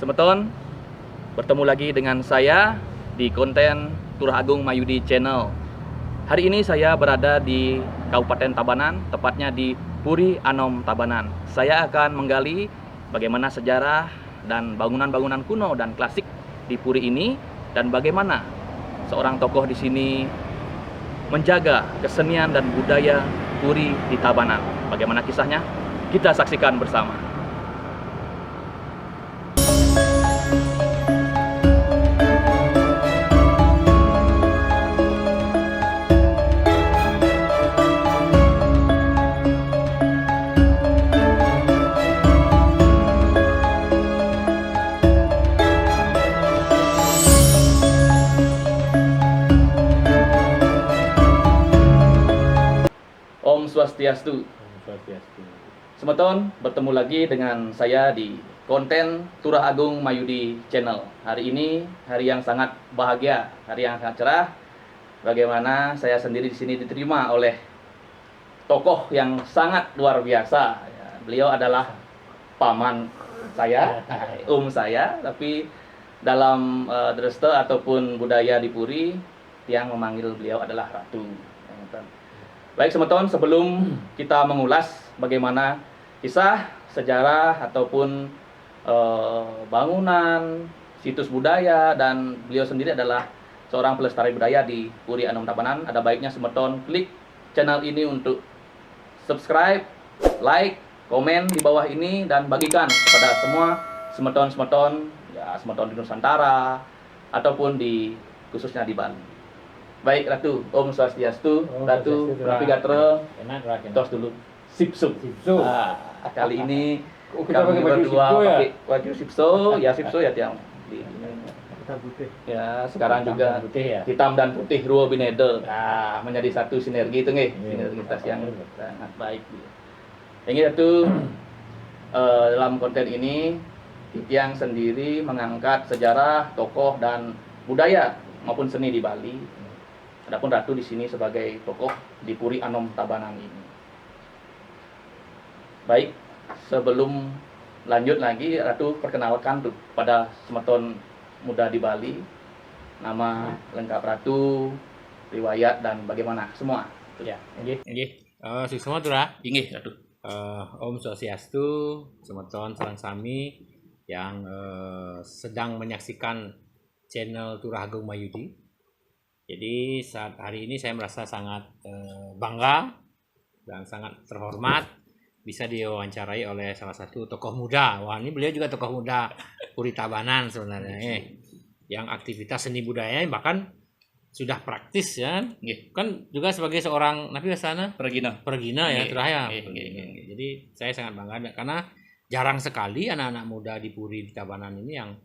Semeton, bertemu lagi dengan saya di konten Turah Agung Mayudi Channel. Hari ini saya berada di Kabupaten Tabanan, tepatnya di Puri Anom Tabanan. Saya akan menggali bagaimana sejarah dan bangunan-bangunan kuno dan klasik di Puri ini, dan bagaimana seorang tokoh di sini menjaga kesenian dan budaya Puri di Tabanan. Bagaimana kisahnya? Kita saksikan bersama. Om Swastiastu. Semeton, bertemu lagi dengan saya di konten Turah Agung Mayudi Channel. Hari ini hari yang sangat bahagia, hari yang sangat cerah. Bagaimana saya sendiri di sini diterima oleh tokoh yang sangat luar biasa. Beliau adalah paman saya, saya, tapi dalam dreste ataupun budaya di Puri, yang memanggil beliau adalah Ratu. Baik Semeton, sebelum kita mengulas bagaimana kisah, sejarah, ataupun bangunan, situs budaya, dan beliau sendiri adalah seorang pelestari budaya di Puri Anom Tabanan, ada baiknya Semeton klik channel ini untuk subscribe, like, komen di bawah ini, dan bagikan kepada semua Semeton-Semeton, ya Semeton di Nusantara, ataupun di khususnya di Bali. Baik Ratu, Om Swastiastu, Ratu, Rapi Gatre, tos dulu, Sipso. Kali ini kami berdua pakai baju Sipso, ya Sipso ya tiang. Ya sekarang juga hitam dan putih Ruo Binede, menjadi satu sinergi itu nih, sinergitas yang sangat baik. Ini Ratu, dalam konten ini Tiang sendiri mengangkat sejarah, tokoh dan budaya maupun seni di Bali. Adapun Ratu di sini sebagai tokoh di Puri Anom Tabanan ini. Baik, sebelum lanjut lagi, Ratu perkenalkan tuh pada Semeton muda di Bali, nama lengkap Ratu, riwayat dan bagaimana semua. Ya, nggih. Semua tuh lah. Inggih Ratu. Om Swastiastu, Semeton sareng sami yang sedang menyaksikan channel Turah Agung Mayudi. Jadi saat hari ini saya merasa sangat bangga dan sangat terhormat bisa diwawancarai oleh salah satu tokoh muda. Wah, ini beliau juga tokoh muda Puri Tabanan sebenarnya, yang aktivitas seni budaya bahkan sudah praktis ya. Kan juga sebagai seorang napi sana pergina ya terakhir. Jadi saya sangat bangga karena jarang sekali anak-anak muda di Puri di Tabanan ini yang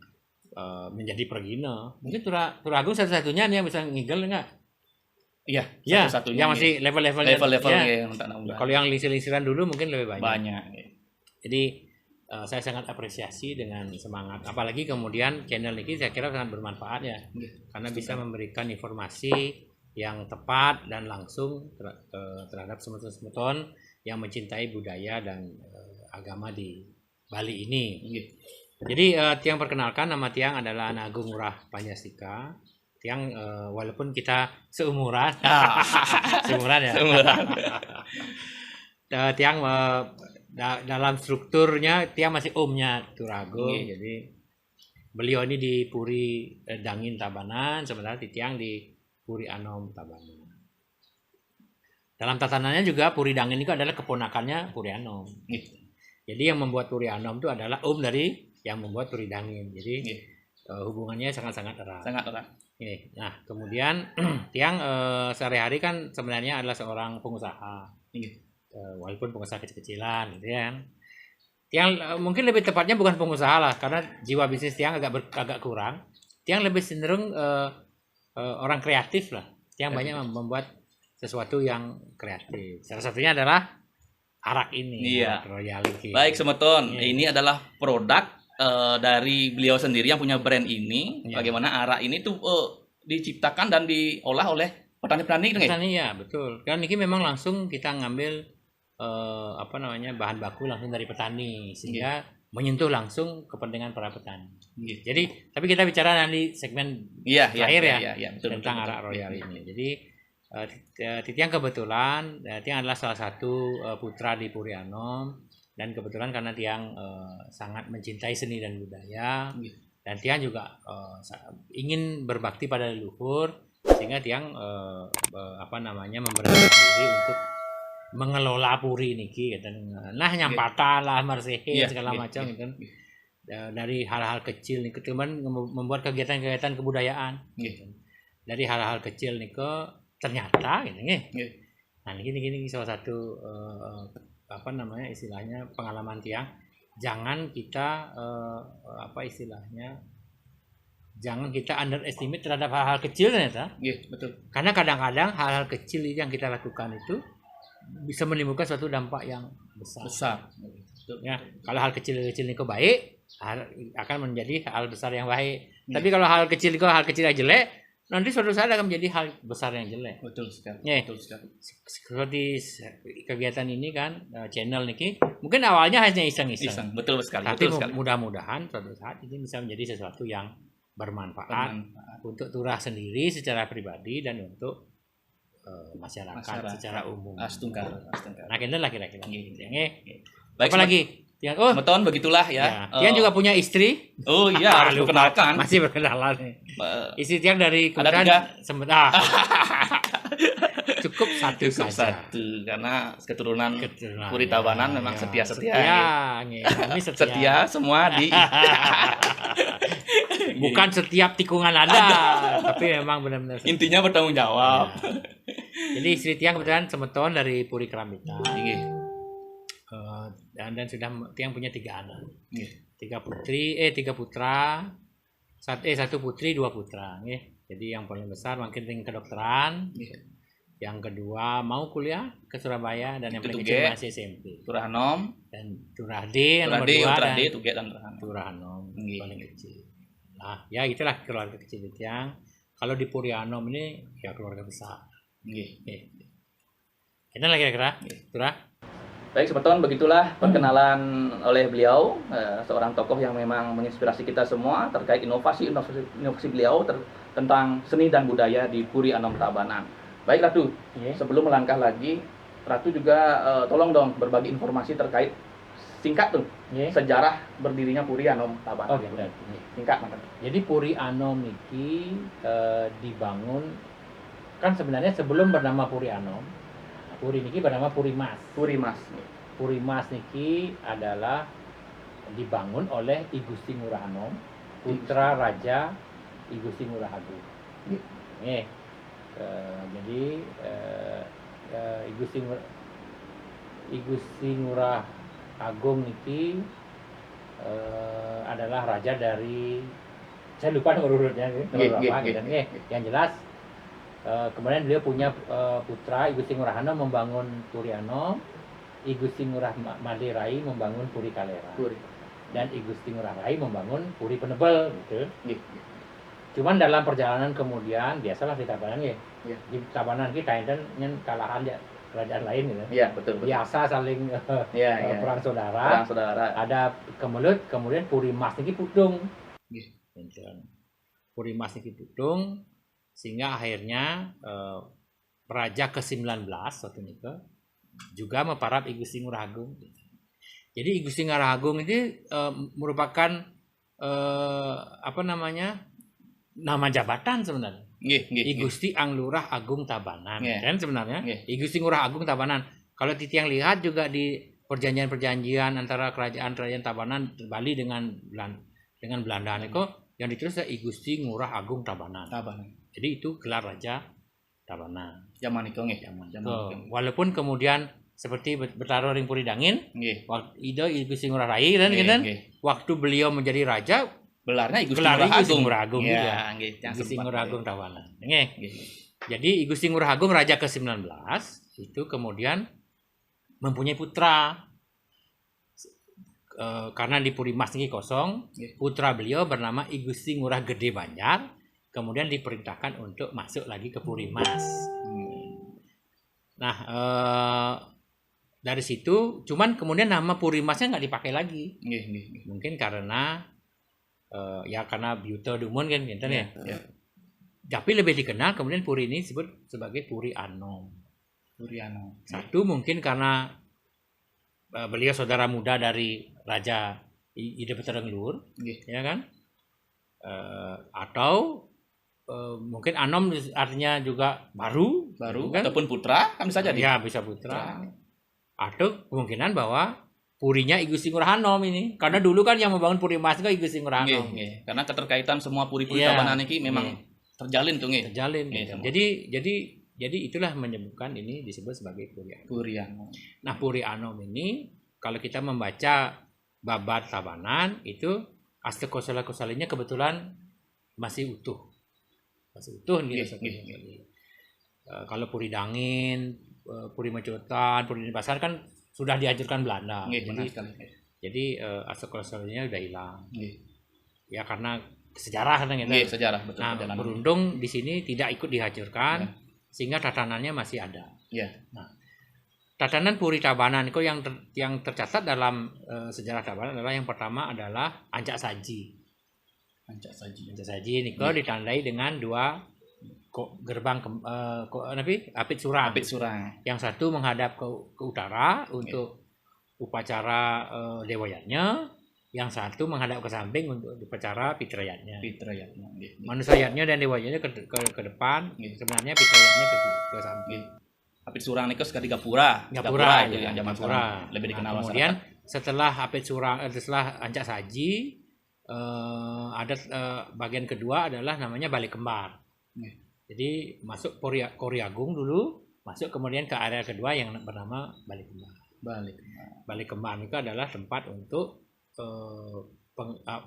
menjadi pergina. Mungkin Turah Agung satu-satunya nih yang bisa ngigel enggak? Iya, satu-satunya. Yang masih level-levelnya. Ya. Kalau yang lisir-lisiran dulu mungkin lebih banyak. Jadi saya sangat apresiasi dengan semangat. Apalagi kemudian channel ini saya kira sangat bermanfaat ya. Karena bisa memberikan informasi yang tepat dan langsung terhadap semeton-semeton yang mencintai budaya dan agama di Bali ini. Jadi Tiang perkenalkan, nama Tiang adalah Anak Agung Ngurah Panjastika. Tiang walaupun kita seumuran, seumuran ya. Tiang dalam strukturnya Tiang masih omnya Turah Agung. Jadi beliau ini di Puri Dangin Tabanan, sementara Tiang di Puri Anom Tabanan. Dalam tatanannya juga Puri Dangin itu adalah keponakannya Puri Anom. Jadi yang membuat Puri Anom itu adalah om dari yang membuat Puri Dangin. Jadi hubungannya sangat-sangat erat. Ini. Nah, kemudian Tiang sehari-hari kan sebenarnya adalah seorang pengusaha. Walaupun pengusaha kecil-kecilan gitu ya. Tiang mungkin lebih tepatnya bukan pengusaha lah, karena jiwa bisnis Tiang agak kurang. Tiang lebih cenderung orang kreatif lah. Tiang banyak membuat sesuatu yang kreatif. Salah satunya adalah arak ini. Royalty. Baik Semeton, ini adalah produk dari beliau sendiri yang punya brand ini. Bagaimana arak ini tuh diciptakan dan diolah oleh petani-petani gitu. Petani ya, betul. Dan ini memang langsung kita ngambil bahan baku langsung dari petani, sehingga menyentuh langsung kepentingan para petani. Nggih. Jadi tapi kita bicara nanti segmen Iya, terakhir ya, betul, tentang betul, arak betul. royal ini. Jadi Titiang kebetulan Tiang adalah salah satu putra di Puri Anom, dan kebetulan karena Tiang sangat mencintai seni dan budaya, dan Tiang juga ingin berbakti pada leluhur, sehingga Tiang memberanikan diri untuk mengelola puri niki gitu. Nah nyampata lah marsehe segala macam gitu. Dari hal-hal kecil nih teman membuat kegiatan-kegiatan kebudayaan. Dari hal-hal kecil nih ternyata gitu nih. Nah gini salah satu istilahnya pengalaman Tiang. Jangan kita jangan kita underestimate terhadap hal-hal kecil ternyata. Betul. Karena kadang-kadang hal-hal kecil yang kita lakukan itu bisa menimbulkan suatu dampak yang besar. Ya, kalau hal kecil ini baik, akan menjadi hal besar yang baik. Tapi kalau hal kecil yang jelek, nanti suatu saat akan menjadi hal besar yang jelek. Betul sekali. Betul sekali. Seperti kegiatan ini kan, channel niki, mungkin awalnya hanya iseng-iseng. Betul sekali. Tapi mudah-mudahan suatu saat ini bisa menjadi sesuatu yang bermanfaat untuk Turah sendiri secara pribadi dan untuk masyarakat secara umum. Astungkar. Nah, kira kira-kira. Baik, apa lagi? Meton begitulah ya. Tiang juga punya istri. Oh iya, harus perkenalkan. Masih berkenalan nih. Istri Tiang dari ada 3. Cukup satu karena keturunan Puri Tabanan memang setia-setia. Kami setia semua di bukan setiap tikungan ada. Tapi memang benar-benar intinya bertanggung jawab. Jadi istri Tiang kebetulan semeton dari Puri Kerambitan. Dan sudah Tiang punya 3 anak. 3 putra, 1 putri 2 putra. Jadi yang paling besar mungkin kedokteran. Yang kedua mau kuliah ke Surabaya, dan yang paling kecil masih SMP. Turah Anom dan Turah D yang nomor 2 dan Turah Anom paling kecil. Nah, ya itulah keluarga kecil Tiang. Kalau di Puri Anom ini ya keluarga besar. Kita lagi kira-kira Turah. Baik, sebetul begitulah perkenalan oleh beliau, seorang tokoh yang memang menginspirasi kita semua terkait inovasi beliau tentang seni dan budaya di Puri Anom Tabanan. Baik Ratu, sebelum melangkah lagi, Ratu juga tolong dong berbagi informasi terkait singkat tuh sejarah berdirinya Puri Anom Tabanan. Singkat makan. Jadi Puri Anom niki dibangun kan sebenarnya sebelum bernama Puri Anom. Puri niki bernama Puri Mas. Puri Mas niki adalah dibangun oleh I Gusti Ngurah Anom, putra Raja I Gusti Ngurah Agung. Jadi I Gusti Ngurah Agung niki adalah raja dari, saya lupa nomor urutnya yang jelas. Kemudian beliau punya putra I Gusti Ngurah Anom membangun Puri Anom, I Gusti Ngurah Madirai membangun Puri Kalera, dan I Gusti Ngurah Rai membangun Puri Penebel gitu. Cuman dalam perjalanan kemudian biasalah di Tabanan di Tabanan kita yang kalahan ya kerajaan lain gitu. Betul. Biasa saling perang saudara. Ada kemelut, kemudian Puri Mas niki pudung. Puri Mas niki pudung, sehingga akhirnya Raja ke-19 waktu itu juga memparap I Gusti Ngurah Agung. Jadi I Gusti Ngurah Agung ini merupakan nama jabatan sebenarnya. I Gusti Anglurah Agung Tabanan kan sebenarnya. I Gusti Ngurah Agung Tabanan. Kalau Titiang lihat juga di perjanjian-perjanjian antara kerajaan Tabanan Bali dengan Belanda itu yang ditulis I Gusti Ngurah Agung Tabanan. Jadi itu gelar Raja Tabanan. Zaman itu walaupun kemudian seperti bertaruh ring Puri Dangin, waktu I Gusti Ngurah Rai kan, waktu beliau menjadi raja, gelarnya I Gusti Ngurah Agung juga. I Gusti Ngurah Agung Tabanan. Jadi I Gusti Ngurah Agung Raja ke-19 itu kemudian mempunyai putra. Karena di Puri Mas ini kosong, putra beliau bernama I Gusti Ngurah Gede Banjar. Kemudian diperintahkan untuk masuk lagi ke Puri Mas. Nah, dari situ, cuman kemudian nama Puri Masnya nggak dipakai lagi. Nggih, nggih, nggih. Mungkin karena ya karena Byuto Dumon kan gitu ya. Iya. Tapi lebih dikenal kemudian Puri ini disebut sebagai Puri Anom. Puri Anom. Satu mungkin karena beliau saudara muda dari Raja Ide Petereng Luhur, Nggih. ya kan? Atau mungkin Anom artinya juga baru Kan? Ataupun putra kan bisa jadi. ya bisa putra. Atau kemungkinan bahwa purinya I Gusti Ngurah Anom ini, karena dulu kan yang membangun Puri Mas itu I Gusti Ngurah Anom. Nggih. Karena keterkaitan semua puri-puri Iya. Tabanan iki memang terjalin tuh nggih. Terjalin. Nggih, Gitu. sama. Jadi itulah menyebutkan ini disebut sebagai Puri Anom. Puri Anom. Nah, Puri Anom ini kalau kita membaca babat Tabanan itu Astakosala-kosalanya kebetulan masih utuh. Masih utuh nih. Kalau Puri Dangin, Puri Majotan, Puri Denpasar kan sudah dihancurkan Belanda. Nggih, benar sekali. Jadi Astakosala-kosalanya udah hilang. Nggih. Ya karena sejarah kan gitu. Nggih, sejarah betul. Nah, perjalanan. beruntung di sini tidak ikut dihancurkan Ya. sehingga tatanannya masih ada. Iya. Nah, tatanan Puri Tabanan itu yang tercatat dalam sejarah Tabanan adalah yang pertama adalah Ancak Saji. Ancak Saji. Ancak Saji niko ditandai dengan dua gerbang apit surang. Apit Surang. Yang satu menghadap ke utara untuk upacara Dewayatnya, yang satu menghadap ke samping untuk upacara Pitrayatnya. Pitrayatnya. Nggih. Manusayatnya dan Dewayatnya ke depan, sebenarnya Pitrayatnya ke samping. Apit Surang niku sekali Gapura. Gapura itu ya, yang zaman Gapura. sekarang lebih dikenal Nah, masyarakat. kemudian setelah Apit Surang, setelah Ancak Saji, ada bagian kedua adalah namanya Balik Kembar. Jadi masuk Kori Agung dulu, masuk kemudian ke area kedua yang bernama Balik Kembar. Balik Kembar itu adalah tempat untuk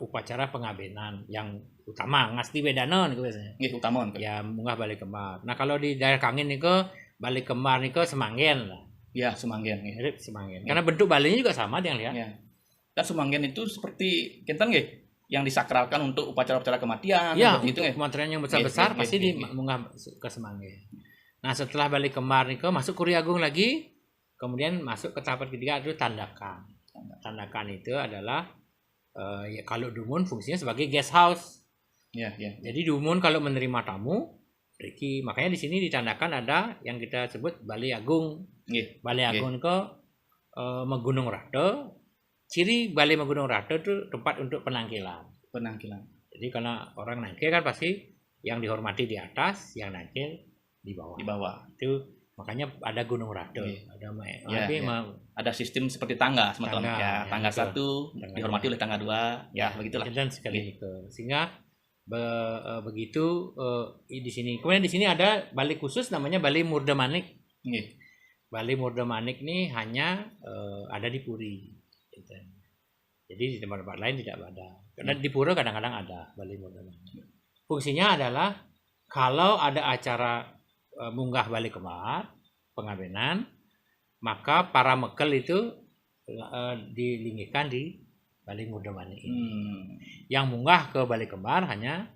upacara pengabenan yang utama, ngasti bedana niku biasanya. Nggih, utamon. Ya munggah Balik Kembar. Nah kalau di daerah Kangin niku Balik Kembar niku Semanggen lah. Ya, Semanggen nggih. Mirip Semanggen. Karena bentuk balinya juga sama dia lihat. Ya. Dan Semanggen itu seperti kinten nggih yang disakralkan untuk upacara-upacara kematian Ya, seperti itu nggih. kematian yang besar-besar Nggih, pasti nggih, nggih. dimunggah ke Semanggen. Nah, setelah Balik Kembar niku masuk Kuri Agung lagi, kemudian masuk ke tahap ketiga itu Tandakan. Tandakan itu adalah ya kalau Dumun fungsinya sebagai guest house. Ya. Jadi Dumun kalau menerima tamu, Riki, makanya di sini ditandakan ada yang kita sebut Balai Agung. Nggih. Balai Agung itu Megunung Rata. Ciri Balai Megunung Rata itu tempat untuk penangkilan. Jadi kalau orang nangkil kan pasti yang dihormati di atas, yang nangkil di bawah. Di bawah. Itu makanya ada Gunung Rata. Ada ada sistem seperti tangga, semeton. Tangga satu dihormati oleh tangga dua. Ya, begitulah. Dan sekali itu. Sehingga begitu di sini. Kemudian di sini ada balai khusus namanya Balai Murdamanik. Balai Murdamanik ini hanya ada di Puri. Gitu. Jadi di tempat-tempat lain tidak ada. Karena di Pura kadang-kadang ada Balai Murdamanik. Fungsinya adalah kalau ada acara munggah Balai Kembar, pengabenan, maka para mekel itu dilinggikan di Balai Murdamanik ini. Yang munggah ke Balai Kembar hanya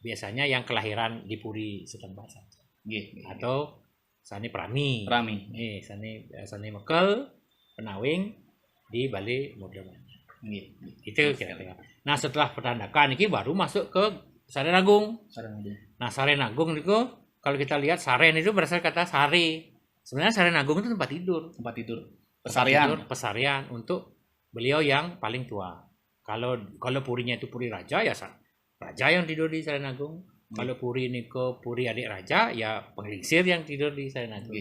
biasanya yang kelahiran di Puri setempat saja. Atau sani Prami. Sani mekel, penawing di Balai Murdamanik. Itu kira-kira. Nah, setelah Petandakan ini baru masuk ke Saren Agung. Nah, Saren Agung itu kalau kita lihat Saren itu berasal kata sare. Sebenarnya Saren Agung itu tempat tidur. Pesarian untuk beliau yang paling tua. Kalau purinya itu puri raja ya raja yang tidur di Saren Agung. Kalau puri ini ke puri adik raja ya penglingsir yang tidur di Saren Agung.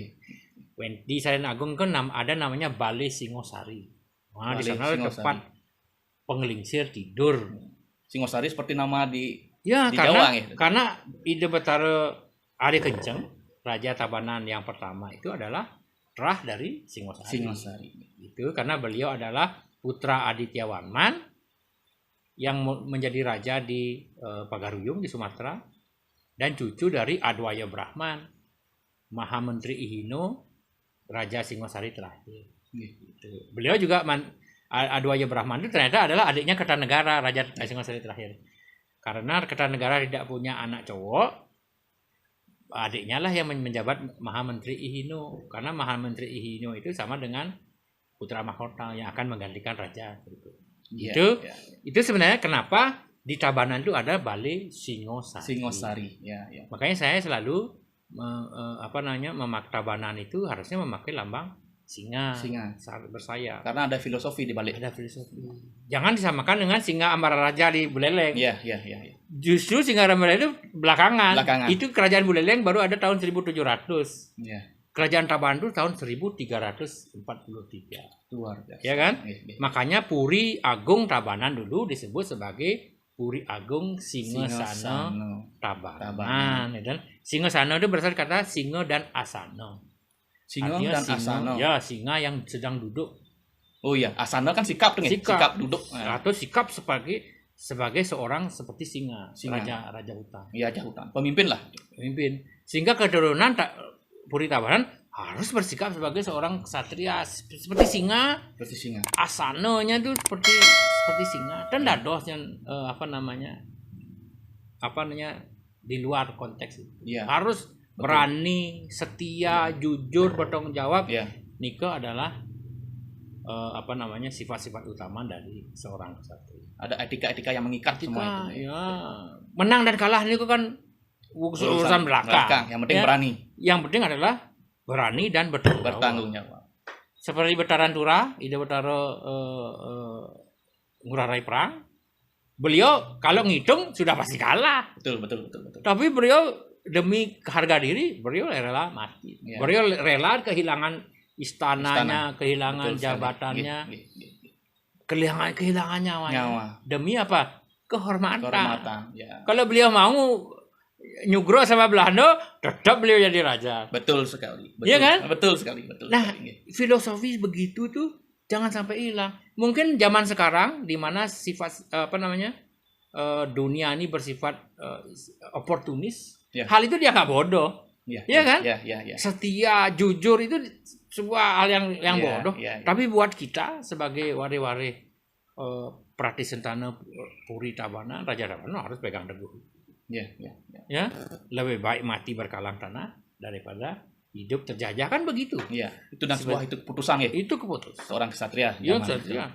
Di Saren Agung kan ada namanya Balai Singosari. Nah, di sana tempat penglingsir tidur. Singosari seperti nama di karena Jawa gitu. Karena Ide Betara Ari Kenceng, Raja Tabanan yang pertama itu adalah terah dari Singosari. Itu karena beliau adalah putra Aditya Warman yang menjadi raja di Pagaruyung di Sumatera dan cucu dari Adwaya Brahman, Mahamentri Ihino, Raja Singosari terakhir. Gitu. Beliau juga Adwaya Brahman itu ternyata adalah adiknya Kertanegara, Raja Singosari terakhir. Karena Kertanegara tidak punya anak cowok, adiknya lah yang menjabat Maha Menteri Ihino, karena Maha Menteri Ihino itu sama dengan putra mahkota yang akan menggantikan raja gitu. Iya, Itu iya. itu sebenarnya kenapa di Tabanan itu ada Balai Singosari. Singosari, ya, ya. Makanya saya selalu memakai Tabanan itu harusnya memakai lambang singa, Singa. bersayap. Karena ada filosofi di balik. Ada filosofi. Jangan disamakan dengan singa Ambararaja di Buleleng. Iya, iya, iya. Ya. Justru singa Ambararaja itu belakangan. Belakangan. Itu kerajaan Buleleng baru ada tahun 1700. Iya. Kerajaan Tabanan itu tahun 1343. Luar biasa. Ya kan? Iya, iya. Makanya Puri Agung Tabanan dulu disebut sebagai Puri Agung Singasana Singosano. Tabanan. Ya kan? Singasana itu berasal kata singa dan asana. Singo Artinya dan singa, asano. ya singa yang sedang duduk. Oh iya, asana kan sikap tuh, Sikap. sikap duduk. Nah, Atau sikap sebagai seorang seperti singa. Singa. Raja hutan. iya, aja hutan. Pemimpin lah. Pemimpin. Sehingga keturunan Puri Tabanan harus bersikap sebagai seorang ksatria seperti singa. Seperti singa. Asananya tuh seperti singa dan dados yang di luar konteks itu. Iya. Harus berani, setia, jujur, bertanggung jawab. Iya. Nika adalah sifat-sifat utama dari seorang ksatria. Ada etika-etika yang mengikat semua itu. Ya, menang dan kalah itu kan urusan belakang. Yang penting Ya. berani. Yang penting adalah berani dan Bertanggung jawab. Seperti Betaran Tura, Ida Betara Ngurah Rai Perang. Beliau kalau ngitung sudah pasti kalah. Betul, betul, betul, betul. Tapi beliau demi harga diri, beliau rela mati. Ya. Beliau rela kehilangan istananya, kehilangan Betul sekali. jabatannya, Iya. kehilangan nyawanya. Nyawa. Demi apa? Kehormatan. Kehormatan. Ya. Kalau beliau mau nyugro sama Belanda, tetap beliau jadi raja. Betul sekali. Betul. Iya kan? Betul sekali, betul. Nah, sekali. filosofi begitu tuh jangan sampai hilang. Mungkin zaman sekarang di mana sifat dunia ini bersifat oportunis, Ya. hal itu dia nggak bodoh. Iya, Iya kan? Iya, iya, iya. Setia, jujur itu sebuah hal yang Iya, bodoh. iya, iya. Tapi buat kita sebagai ware-ware Pratisentana Puri Tabanan, Raja Tabanan harus pegang teguh. Iya, iya, iya. Ya, lebih baik mati berkalang tanah daripada hidup terjajah, kan begitu. Iya, itu dan sebuah itu keputusan ya. Itu keputusan. Seorang ksatria. Iya, zaman itu. ya.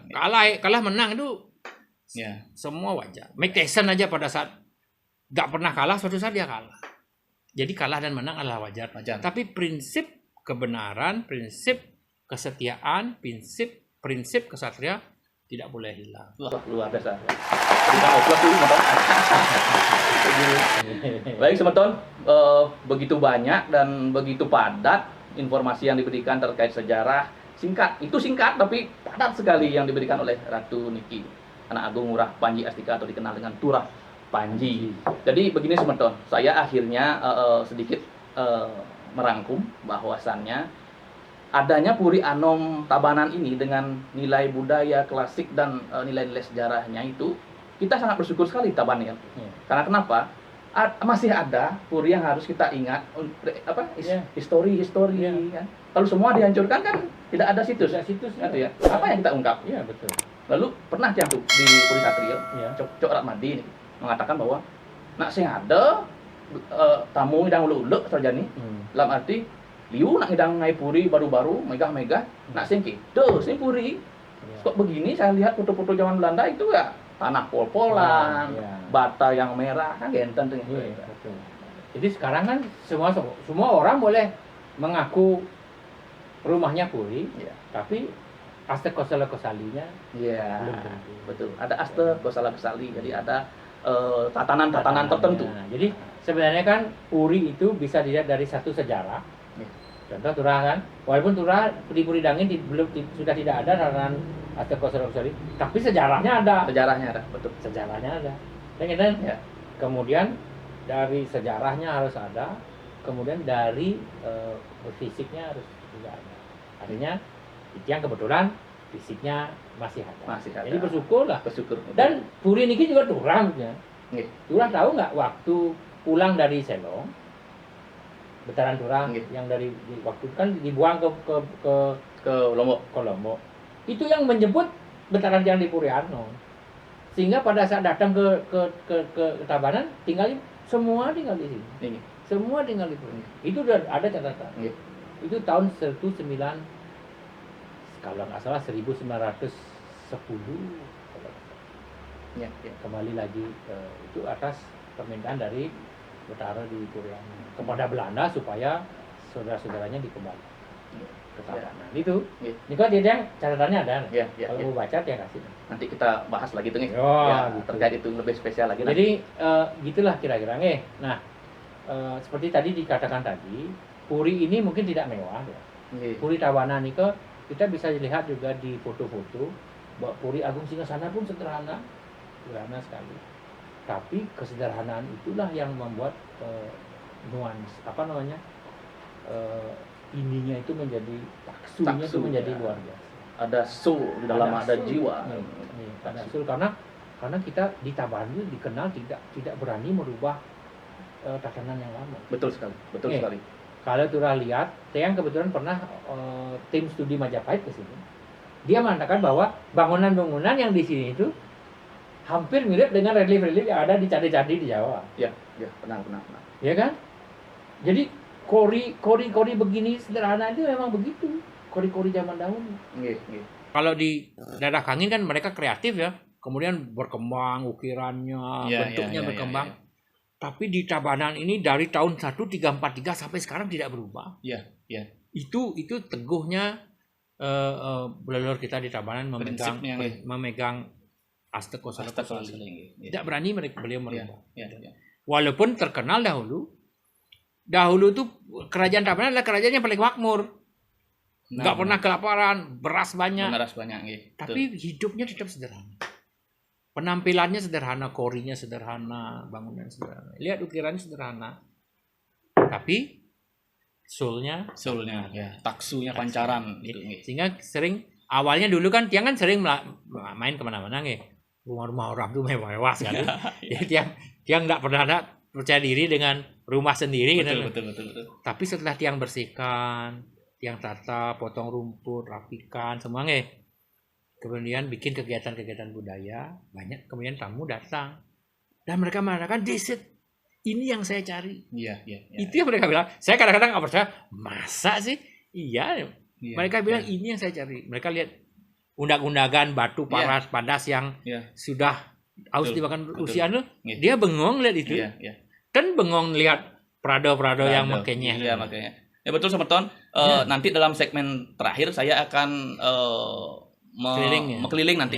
Kalah menang itu Iya. semua wajar. Mike Tyson aja pada saat nggak pernah kalah, suatu saat dia kalah. Jadi kalah dan menang adalah wajar. Wajar. Tapi prinsip kebenaran, prinsip kesetiaan, prinsip kesatria tidak boleh hilang. Wah, luar biasa. Kita ngobrol dulu, Semeton. Baik, Semeton, begitu banyak dan begitu padat informasi yang diberikan terkait sejarah. Itu singkat tapi padat sekali yang diberikan oleh Ratu Niki, anak Agung Ngurah Panji Astika atau dikenal dengan Turah Panji. Jadi begini, Semeton, saya akhirnya sedikit merangkum bahwasannya adanya Puri Anom Tabanan ini dengan nilai budaya klasik dan nilai-nilai sejarahnya itu, kita sangat bersyukur sekali Tabanan. Ya. Karena kenapa? Masih ada puri yang harus kita ingat, Ya. histori Ya. kan. Kalau semua dihancurkan kan tidak ada situs. Situs Gitu ya. Apa yang kita ungkap? Iya, betul. Lalu pernah yang tuh di Puri Satrio, Ya. Cok Ratmadi ini mengatakan bahwa nak sing ada tamu yang ulu-ulu terjadi dalam arti liu nak ngidang ngai puri baru-baru megah-megah nak sing kitu sing puri kok begini. Saya lihat foto-foto zaman Belanda itu ya tanah pol-polan, Ya. bata yang merah kan genten tuh. Iya, betul. Jadi sekarang kan semua orang boleh mengaku rumahnya Puri, Iya. tapi aste kosala-kosalinya Iya, belum tentu. betul. Ada aste kosala kesali, jadi ada tatanan-tatanan tertentu. Nah, jadi sebenarnya kan Puri itu bisa dilihat dari satu sejarah. Iya. Contoh Turah kan, walaupun Turah di Puri Dangin sudah tidak ada tatanan aste kosala-kosali, tapi sejarahnya ada. Sejarahnya ada, betul. Sejarahnya ada. Dan kan? Ya. Kemudian dari sejarahnya harus ada, kemudian dari fisiknya harus juga ada. Artinya itu yang kebetulan fisiknya masih ada. Masih ada. Jadi bersyukurlah. Bersyukur. Dan Puri niki juga Turah ya. Nggih. Turah tahu nggak waktu pulang dari Selong, Betaran Turah Nggih. yang waktu kan dibuang ke Lombok. Lombok. Itu yang menyebut Betaran yang di Puri Anom. Sehingga pada saat datang ke Tabanan semua tinggal di sini. Ini. Semua tinggal di Puri. Itu udah ada catatan. Iya. Itu tahun 19 kalau nggak salah 1910 Ya, ya. kembali lagi itu atas permintaan dari Betara di Purian kepada Belanda supaya saudara-saudaranya dikembalikan ke Tabanan. Itu. Iya. Ini kan dia catatannya ada. Ya, ya, Kalau ya. mau baca dia kasih. Nanti kita bahas lagi tuh nih. Oh, Ya, gitu. terkait itu lebih spesial lagi. Jadi gitulah kira-kira nih. Nah, seperti tadi dikatakan tadi, Puri ini mungkin tidak mewah ya. Iya. Puri Tabanan ini kita bisa lihat juga di foto-foto bahwa Puri Agung Singasana pun sederhana sekali. Tapi kesederhanaan itulah yang membuat nuans ininya itu menjadi taksunya itu Taksu, menjadi ya. luar biasa. Ada soul di dalam, ada soul. jiwa. Nih, ada soul karena kita di Tabanan itu dikenal tidak berani merubah tatanan yang lama. Betul sekali, betul Nih, sekali. Kalau Turah lihat, Teang kebetulan pernah tim studi Majapahit ke sini. Dia mengatakan bahwa bangunan-bangunan yang di sini itu hampir mirip dengan relief-relief yang ada di candi-candi di Jawa. Ya, ya, benar. Ya kan? Jadi kori begini sederhana itu memang begitu. Kori-kori zaman dahulu. Iya, iya. Kalau di daerah Kangin kan mereka kreatif ya, kemudian berkembang ukirannya, Ya, bentuknya ya, ya, berkembang. ya. Tapi di Tabanan ini dari tahun 1343 sampai sekarang tidak berubah. Iya, iya. Itu teguhnya leluhur kita di Tabanan Prinsipnya, ya. memegang Asteko Astagfirullah. Saleko. Iya. Tidak berani beliau Iya, merubah. iya, iya. Walaupun terkenal dahulu tuh kerajaan Tabanan adalah kerajaan yang paling makmur. Nggak pernah kelaparan, beras banyak. Beras banyak, iya. Tapi hidupnya tetap sederhana. Penampilannya sederhana, korinya sederhana, bangunan sederhana. Lihat ukirannya sederhana. Tapi soulnya, soulnya, ya, taksunya pancaran gitu. sehingga sering awalnya dulu kan tiang kan sering main kemana-mana nih. Rumah-rumah orang tuh mewah-mewah sekali. Jadi tiang nggak pernah ada percaya diri dengan rumah sendiri. Betul. Tapi setelah tiang bersihkan, tiang tata, potong rumput, rapikan, semua nih. Kemudian bikin kegiatan-kegiatan budaya, banyak kemudian tamu datang. Dan mereka mengatakan, ini yang saya cari. Iya. Itu yang mereka bilang. Saya kadang-kadang nggak percaya, masa sih? Iya. Iya, Mereka bilang, ini yang saya cari. Mereka lihat undak-undagan, batu padas yang sudah haus dimakan usia itu. Iya. Dia bengong lihat itu. Iya. Dan bengong lihat prado-prado yang makanya. Iya, makanya. Ya betul, Semeton. Nanti dalam segmen terakhir saya akan keliling nanti,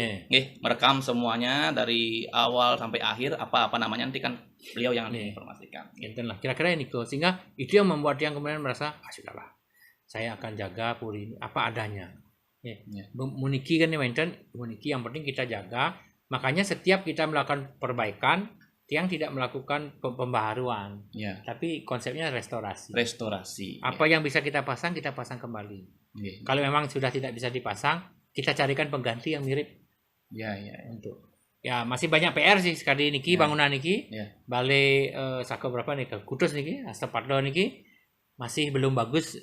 merekam semuanya dari awal sampai akhir apa namanya nanti kan beliau yang menginformasikan. Lah kira-kira ini kok sehingga itu yang membuat yang kemudian merasa sudahlah saya akan jaga Puri ini apa adanya. Muniki kan muniki yang penting kita jaga. Makanya setiap kita melakukan perbaikan tiang tidak melakukan pembaharuan, tapi konsepnya restorasi. Apa yang bisa kita pasang kembali. Kalau memang sudah tidak bisa dipasang, kita carikan pengganti yang mirip. Untuk masih banyak PR sih sekali niki bangunan niki. Balai Sako berapa nih ke Kudus niki, Astapardo niki masih belum bagus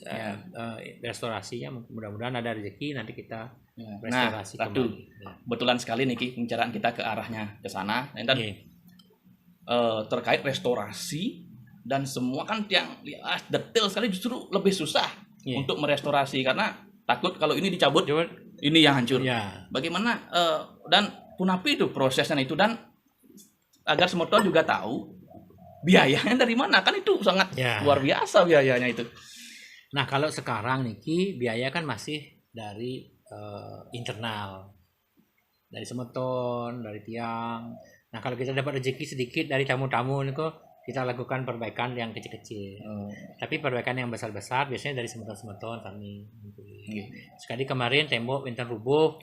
restorasinya. Mudah-mudahan ada rezeki nanti kita restorasi kembali. Betulan sekali niki pembicaraan kita ke arahnya ke sana. Terkait restorasi dan semua kan yang detail sekali justru lebih susah untuk merestorasi karena takut kalau ini dicabut ini yang hancur. Bagaimana dan punapi itu prosesnya itu dan agar Semeton juga tahu biayanya dari mana kan itu sangat luar biasa biayanya itu. Nah kalau sekarang niki biaya kan masih dari internal dari Semeton dari tiang. Nah kalau kita dapat rezeki sedikit dari tamu-tamu ini kok kita lakukan perbaikan yang kecil-kecil. Tapi perbaikan yang besar-besar biasanya dari Semeton kami. Sekali kemarin tembok Winter rubuh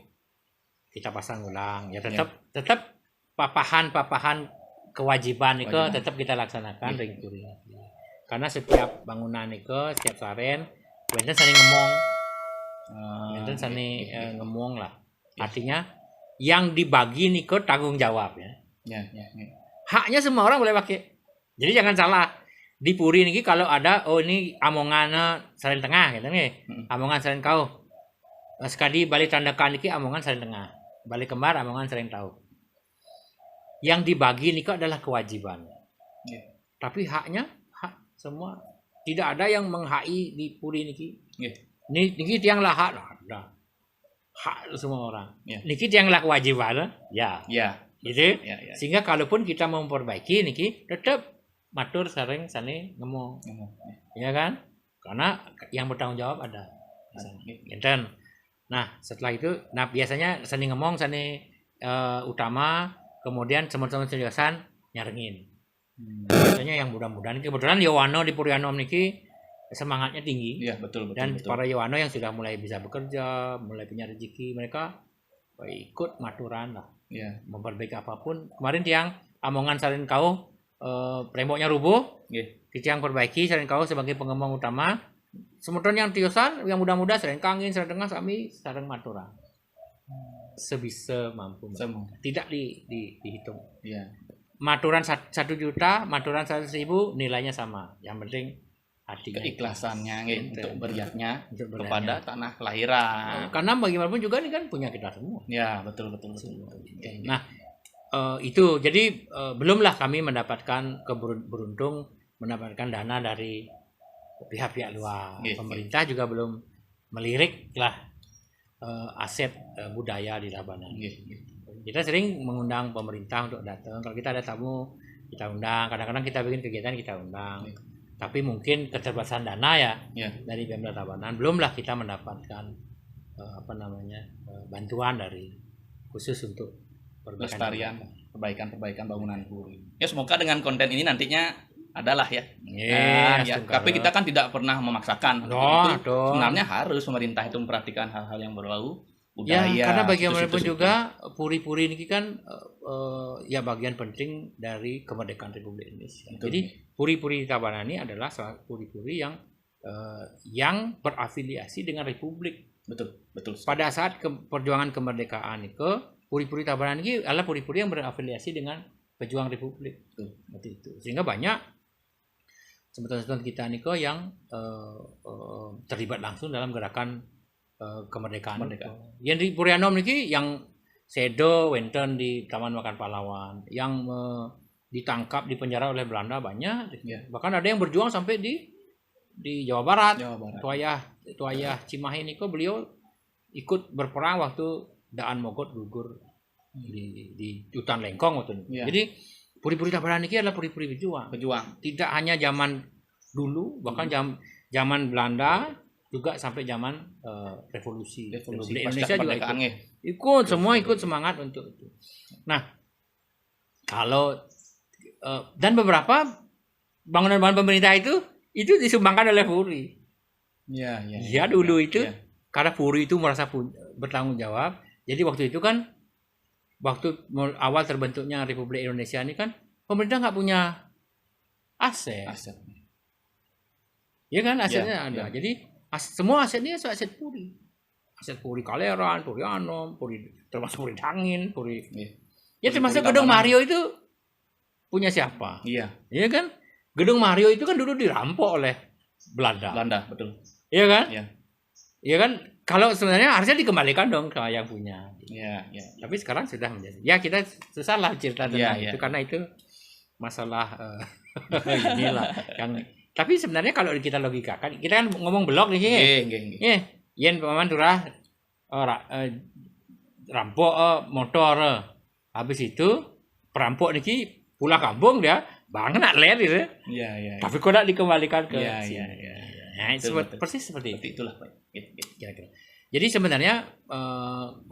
kita pasang ulang. Ya tetap papahan kewajiban itu tetap kita laksanakan karena setiap bangunan itu setiap saren Winter saling ngomong lah. Artinya yang dibagi nih ke tanggung jawab ya. Haknya semua orang boleh pakai. Jadi jangan salah. Di Puri ini kalau ada ini amongan saren tengah gitu nih. Amongan saren kau. Sekali balik tandakan ini amongan saren tengah. Balik kembar amongan saren tahu. Yang dibagi ini adalah kewajiban. Tapi haknya semua. Tidak ada yang menghai di puri niki. Nggih. Niki tiang lah hak ada. Hak semua orang. Niki tiang lah kewajiban ya. Ya. Gitu. Ya. Sehingga kalaupun kita memperbaiki niki tetap matur sareng sane ngomong. Ya kan? Karena yang bertanggung jawab ada. Enten. Nah, setelah itu biasanya sani ngomong sani utama, kemudian teman-teman penjelasan nyarengin. Biasanya yang mudah-mudahan kebetulan Yowano di Purianom niki semangatnya tinggi. Iya, betul. Dan para Yowano yang sudah mulai bisa bekerja, mulai punya rezeki, mereka ikut maturan lah. Iya. Memperbaiki apapun. Kemarin tiang amongan saling kau temboknya rubuh. Tiang perbaiki saling kau sebagai pengembang utama. Sementara yang tiosan, yang muda-muda sering kangin, sering tengah kami sering maturan. Sebisa mampu. Tidak dihitung. Iya. Maturan 1 juta, maturan 100.000 nilainya sama. Yang penting hatinya, keikhlasannya untuk beriaknya kepada tanah kelahiran. Karena bagaimanapun juga ini kan punya kita semua. Ya, betul. Nah, itu jadi belumlah kami mendapatkan beruntung mendapatkan dana dari pihak-pihak luar. Pemerintah juga belum melirik lah aset budaya di Tabanan. Kita sering mengundang pemerintah untuk datang. Kalau kita ada tamu, kita undang. Kadang-kadang kita bikin kegiatan, kita undang. Tapi mungkin keterbatasan dana ya dari Pemda Tabanan. Belumlah kita mendapatkan bantuan dari khusus untuk pelestarian, perbaikan bangunan puri. Ya, semoga dengan konten ini nantinya adalah ya. Tapi kita kan tidak pernah memaksakan. Sebenarnya harus pemerintah itu memperhatikan hal-hal yang berbau budaya. Ya, karena bagaimanapun juga puri-puri ini kan bagian penting dari kemerdekaan Republik Indonesia. Jadi puri-puri Tabanan ini adalah salah puri-puri yang berafiliasi dengan Republik. Betul. Pada saat perjuangan kemerdekaan itu, puri-puri Tabanan ini adalah puri-puri yang berafiliasi dengan pejuang Republik. Seperti itu. Sehingga banyak teman-teman kita niko yang terlibat langsung dalam gerakan kemerdekaan. Yang di Purianom niki yang sedo wenten di Taman Makan Pahlawan, yang ditangkap di penjara oleh Belanda banyak. Bahkan ada yang berjuang sampai di Jawa Barat. Tuayah Cimahi niko beliau ikut berperang waktu Daan Mogot gugur di hutan Lengkong waktu itu. Jadi puri-puri Tabanan ini adalah puri-puri pejuang. Tidak hanya zaman dulu, bahkan zaman Belanda juga sampai zaman revolusi Indonesia juga ikut semangat untuk itu. Nah, kalau dan beberapa bangunan-bangunan pemerintah itu disumbangkan oleh Puri. Ya dulu itu karena Puri itu merasa bertanggung jawab. Jadi waktu itu kan waktu awal terbentuknya Republik Indonesia ini kan pemerintah nggak punya aset. Ya kan asetnya ada. Jadi semua asetnya aset Puri. Aset Puri Kaleran, Puri Anom, termasuk Puri Dangin, Puri. Ya termasuk Gedung Mario itu punya siapa? Iya kan? Gedung Mario itu kan dulu dirampok oleh Belanda, betul. Iya kan? Iya kan? Kalau sebenarnya harusnya dikembalikan dong ke yang punya. Tapi sekarang sudah menjadi. Ya kita susah lah cerita tentang itu karena itu masalah inilah yang. Tapi sebenarnya kalau kita logikakan, kita kan ngomong blok nih. Yen pemaman turah rampok motor. Habis itu perampok niki pulang kampung dia banget nak ler gitu. Tapi kok nak dikembalikan ke persis seperti itu. Itulah kira-kira. Jadi sebenarnya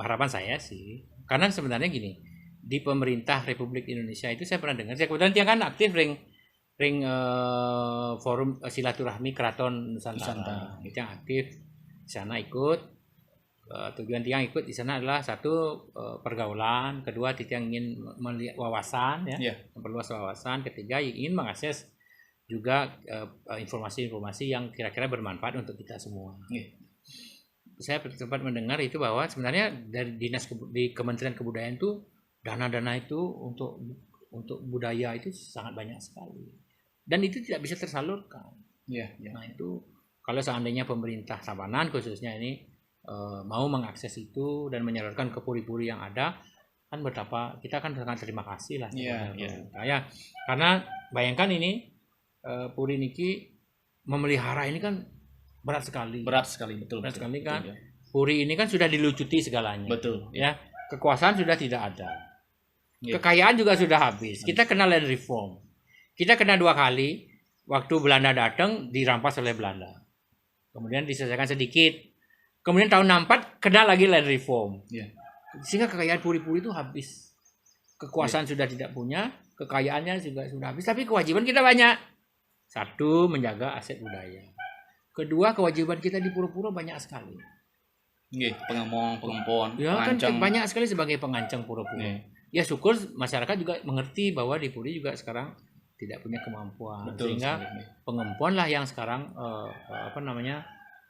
harapan saya sih, karena sebenarnya gini, di pemerintah Republik Indonesia itu saya pernah dengar, saya kebetulan dia kan aktif ring forum silaturahmi Keraton Nusantara. Itu yang aktif di sana ikut. Tujuan tiang ikut di sana adalah satu pergaulan, kedua tiang ingin melihat wawasan memperluas wawasan, ketiga ingin mengakses juga informasi-informasi yang kira-kira bermanfaat untuk kita semua. Saya sempat mendengar itu bahwa sebenarnya dari di Kementerian Kebudayaan itu dana-dana itu untuk budaya itu sangat banyak sekali. Dan itu tidak bisa tersalurkan. Nah itu kalau seandainya pemerintah Tabanan khususnya ini mau mengakses itu dan menyalurkan ke puri-puri yang ada, kan betapa kita kan sangat terima kasih lah. Karena bayangkan ini Puri niki memelihara ini kan berat sekali. Berat sekali, betul. Berat sekali kan. Betul, ya. Puri ini kan sudah dilucuti segalanya. Betul. Ya, kekuasaan sudah tidak ada. Ya. Kekayaan juga sudah habis. Kita kena land reform. Kita kena 2 kali. Waktu Belanda datang dirampas oleh Belanda. Kemudian diselesaikan sedikit. Kemudian tahun 64 kena lagi land reform. Ya. Sehingga kekayaan puri-puri itu habis. Kekuasaan sudah tidak punya, kekayaannya juga sudah habis. Tapi kewajiban kita banyak. 1, menjaga aset budaya. Kedua, kewajiban kita di pura-pura banyak sekali. Pengempon, Ya kan pengancam. banyak sekali sebagai pengancam pura-pura. Ya syukur masyarakat juga mengerti bahwa di Puri juga sekarang tidak punya kemampuan. Betul, sehingga sekali. pengempuan lah yang sekarang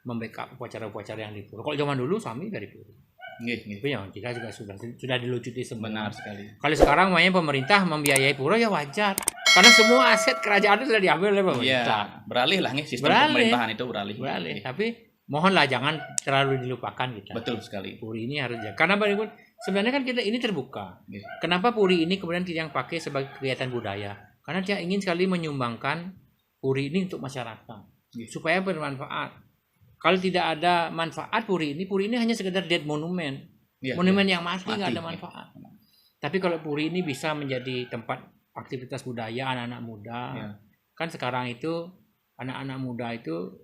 membackup upacara-upacara yang di Puri. Kalau zaman dulu kami dari Puri. Tapi ya kita juga sudah dilucuti semua. Benar sekali. Kalau sekarang makanya pemerintah membiayai pura ya wajar. Karena semua aset kerajaan itu sudah diambil oleh pemerintah. Iya, beralih lah nih sistem pemerintahan itu beralih. Tapi mohonlah jangan terlalu dilupakan kita. Betul sekali. Puri ini harus jaga. Karena sebenarnya kan kita ini terbuka. Yeah. Kenapa Puri ini kemudian yang pakai sebagai kegiatan budaya? Karena dia ingin sekali menyumbangkan Puri ini untuk masyarakat supaya bermanfaat. Kalau tidak ada manfaat Puri ini hanya sekedar dead monument. Monumen yang mati nggak ada manfaat. Tapi kalau Puri ini bisa menjadi tempat aktivitas budaya anak-anak muda, kan sekarang itu anak-anak muda itu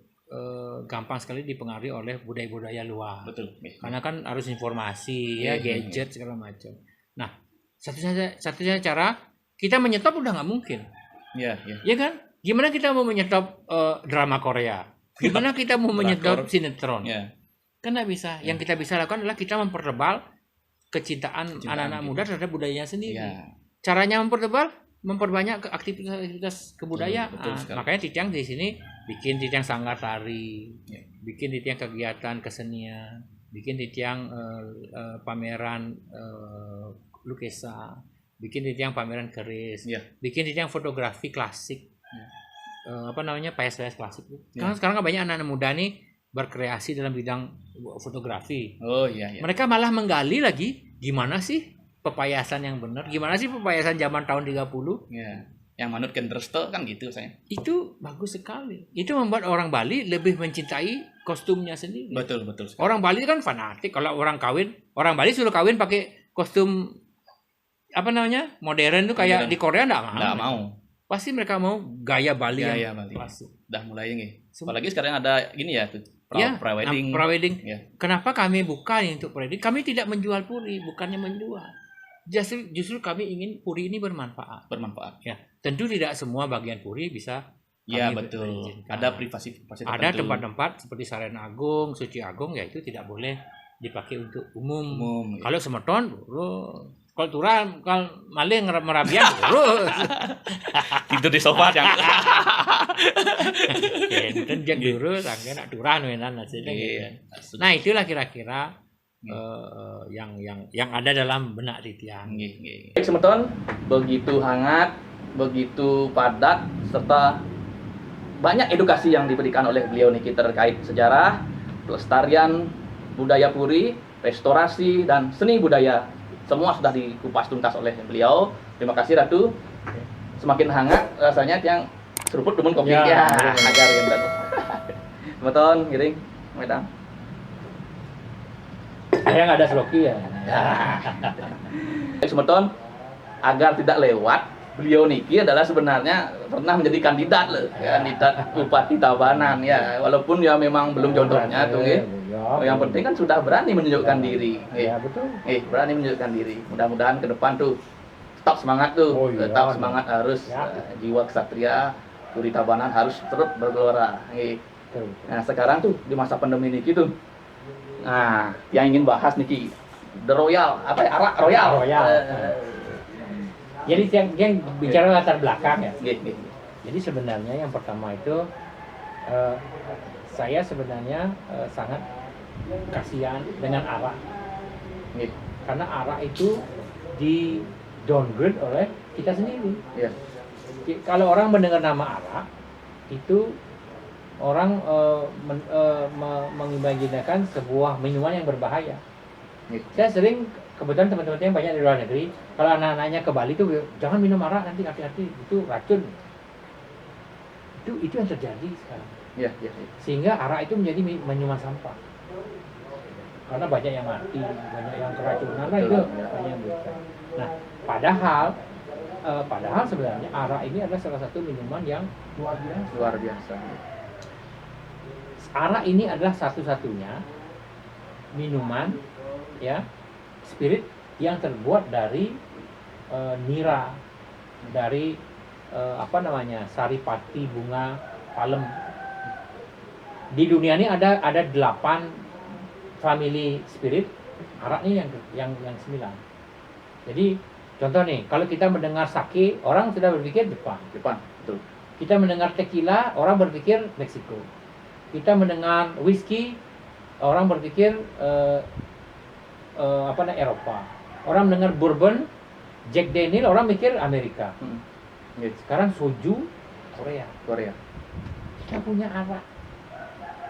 gampang sekali dipengaruhi oleh budaya-budaya luar. Betul. Karena kan harus informasi, gadget segala macam. Nah, satu-satunya cara kita menyetop udah nggak mungkin. Iya kan? Gimana kita mau menyetop drama Korea? Gimana kita mau menyetop sinetron? Kan nggak bisa. Yang kita bisa lakukan adalah kita mempertebal kecintaan anak-anak muda terhadap budayanya sendiri. Caranya memperbanyak aktivitas kebudayaan. Makanya Titiang di sini bikin Titiang sanggar tari, bikin Titiang kegiatan kesenian, bikin Titiang pameran lukisan, bikin Titiang pameran keris, bikin Titiang fotografi klasik. PS klasik. Karena sekarang kan banyak anak-anak muda nih berkreasi dalam bidang fotografi. Mereka malah menggali lagi gimana sih pepayasan yang benar, gimana sih pepayasan zaman tahun 30. Yang manut Kendersto kan gitu saya. Itu bagus sekali. Itu membuat orang Bali lebih mencintai kostumnya sendiri. Betul. Orang Bali kan fanatik. Kalau orang Bali suruh kawin pakai kostum modern tuh kayak di Korea nggak mau. Pasti mereka mau gaya Bali yang klasik. Udah mulai nih. Apalagi sekarang ada gini ya tuh. Pra-wedding. Pra-wedding. Kenapa kami buka nih untuk pra-wedding? Kami tidak menjual Puri, bukannya menjual. Justru kami ingin Puri ini bermanfaat. Ya, tentu tidak semua bagian Puri bisa. Iya betul. Ada privasi ada tempat-tempat seperti Saren Agung, Suci Agung, ya itu tidak boleh dipakai untuk umum. Kalau semeton, kalau turun, kalau maling merabian, tidur di sofa yang. Enten jeng lurus, angin nak turun wenan Nah itulah kira-kira yang ada dalam benak Titiang. Baik semeton, begitu hangat, begitu padat, serta banyak edukasi yang diberikan oleh beliau niki terkait sejarah, pelestarian budaya Puri, restorasi dan seni budaya. Semua sudah dikupas tuntas oleh beliau. Terima kasih Ratu. Semakin hangat rasanya yang seruput demen kopi agar gendan. Semeton, giring, medang. Saya nggak ada sloki ya. Semeton, agar tidak lewat, beliau niki adalah sebenarnya pernah menjadi kandidat Bupati Tabanan ya, walaupun ya memang belum jodohnya tuh yang penting kan sudah berani menunjukkan diri. Betul. Berani menunjukkan diri. Mudah-mudahan ke depan tuh tetap semangat tuh, tetap semangat harus jiwa kesatria Puri Tabanan harus terus bergelora. Nah sekarang tuh di masa pandemi niki tuh, nah yang ingin bahas niki The Royal Arak Royal. Jadi yang bicara latar belakang ya. Jadi sebenarnya yang pertama itu saya sebenarnya sangat kasihan dengan arak. Karena arak itu di downgrade oleh kita sendiri. Kalau orang mendengar nama arak itu orang mengimajinasikan sebuah minuman yang berbahaya. Saya sering, kebetulan teman-teman yang banyak di luar negeri, kalau anak-anaknya ke Bali tuh jangan minum arak, nanti hati-hati, itu racun. Itu yang terjadi sekarang. Iya, iya, iya. Sehingga arak itu menjadi minuman sampah. Karena banyak yang mati, banyak yang keracunan, kan itu banyak yang berita. Nah, padahal sebenarnya arak ini adalah salah satu minuman yang luar biasa. Luar biasa. Arak ini adalah satu-satunya minuman ya spirit yang terbuat dari nira, dari saripati bunga palem. Di dunia ini ada 8 family spirit, arak ini yang 9. Jadi contoh nih, kalau kita mendengar sake, orang sudah berpikir Jepang, betul. Kita mendengar tequila, orang berpikir Meksiko. Kita mendengar whisky, orang berpikir Eropa. Orang mendengar bourbon, Jack Daniel, orang mikir Amerika. Yes. Sekarang soju, Korea. Kita punya arak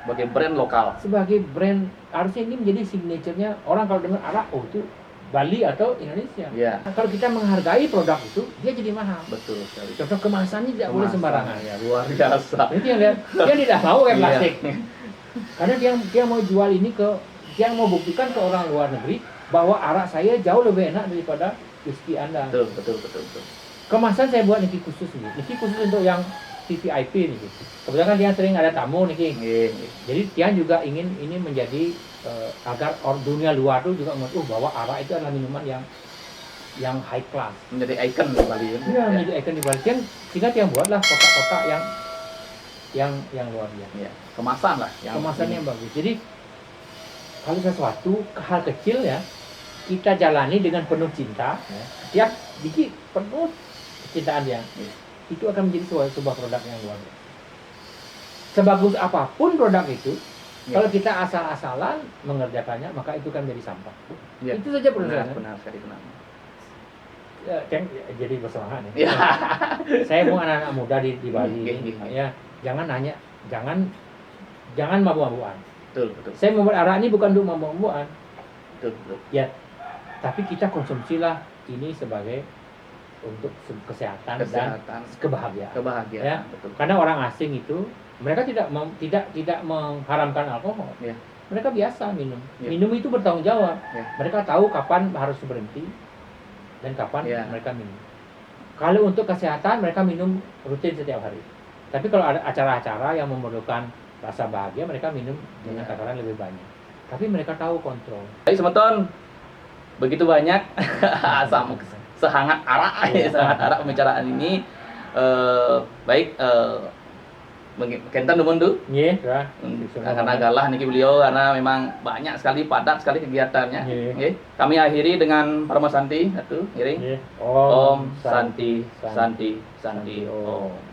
Sebagai brand lokal. sebagai brand, harusnya ini menjadi signature-nya. Orang kalau dengar arak, oh itu Bali atau Indonesia. Iya. Nah, kalau kita menghargai produk itu, dia jadi mahal. Betul sekali. Contoh kemasannya tidak boleh sembarangan. Ya, luar biasa. Itu yang lihat, dia tidak mau kayak Iya. plastik. Karena dia mau jual ini dia mau buktikan ke orang luar negeri bahwa arak saya jauh lebih enak daripada whisky Anda. Betul. Kemasan saya buat niki khusus nih. Niki khusus untuk yang VVIP nih. Kebetulan kan dia sering ada tamu nih. Iya. Jadi Tian juga ingin ini menjadi agar dunia luar tuh juga mengerti bahwa arak itu adalah minuman yang high class. Menjadi ikon di Bali. Iya, menjadi ikon di Bali. Sehingga Tian buatlah kotak-kotak yang luar biasa. Iya. Kemasan lah. Kemasannya yang bagus. Jadi kalau sesuatu hal kecil ya kita jalani dengan penuh cinta, ya, tiap biji penuh kecintaan dia, itu akan menjadi sebuah produk yang luar biasa. Sebagus apapun produk itu, kalau kita asal-asalan mengerjakannya, maka itu kan menjadi sampah. Ya. Itu saja persoalannya. Benar sekali. Jadi bersemangat ya. Ya. Saya mau anak-anak muda di Bali, ya jangan nanya, jangan mabuk-mabukan. Betul. Saya membuat arak ini bukan untuk mabuk-mabukan. Betul. Ya, tapi kita konsumsilah ini sebagai untuk kesehatan dan kebahagiaan. Ya. Betul. Karena orang asing itu mereka tidak mengharamkan alkohol. Ya. Mereka biasa minum. Ya. Minum itu bertanggung jawab. Ya. Mereka tahu kapan harus berhenti dan kapan Ya. mereka minum. Kalau untuk kesehatan mereka minum rutin setiap hari. Tapi kalau ada acara-acara yang memerlukan rasa bahagia, mereka minum dengan takaran lebih banyak. Tapi mereka tahu kontrol. Baik, Semeton. Begitu banyak sehangat arak pembicaraan ini. Baik, Kentan Dumundu. Nggih, Karena galah niki beliau karena memang banyak sekali, padat sekali kegiatannya. Nggih. Kami akhiri dengan Parama Santi, atuh, ngiring. Om Santi Om.